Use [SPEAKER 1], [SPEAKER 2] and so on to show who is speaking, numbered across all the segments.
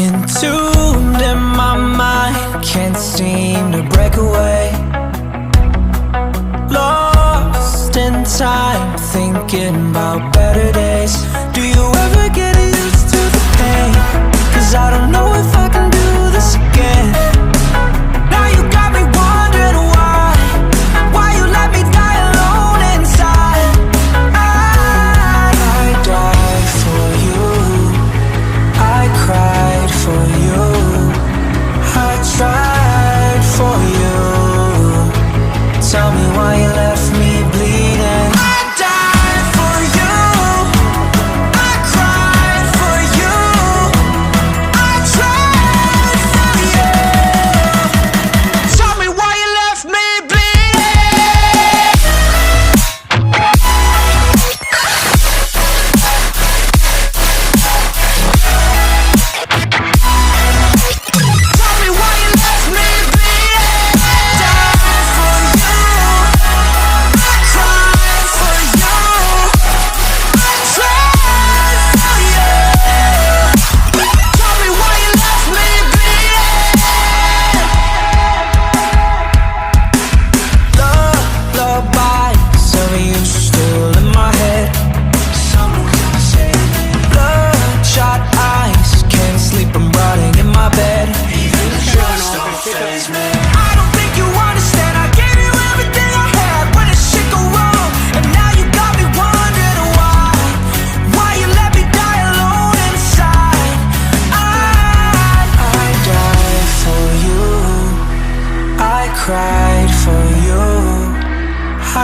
[SPEAKER 1] Entombed in my mind, can't seem to break away. Lost in time, thinking about better days. Do you ever get used to the pain? 'Cause I don't know if I can do this again. Now you got me wondering why you let me die alone inside. I died for you, I cried for you, I tried for you. Tell me why you left me bleeding. I died for you, I cried for you, I tried for you. Tell me why you left me bleeding. Tell me why you left me bleeding. Died for you, I cried for you, I tried for you. Tell me why you left me bleeding. Lullabies of you still in my head. Bloodshot eyes, can't sleep, I'm rotting in my bed. I don't think you understand. I gave you everything I had when the shit go wrong, and now you got me wondering why you let me die alone inside. I died for you, I cried for you,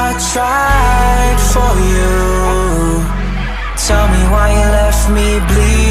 [SPEAKER 1] I tried for you. Tell me why you left me bleeding.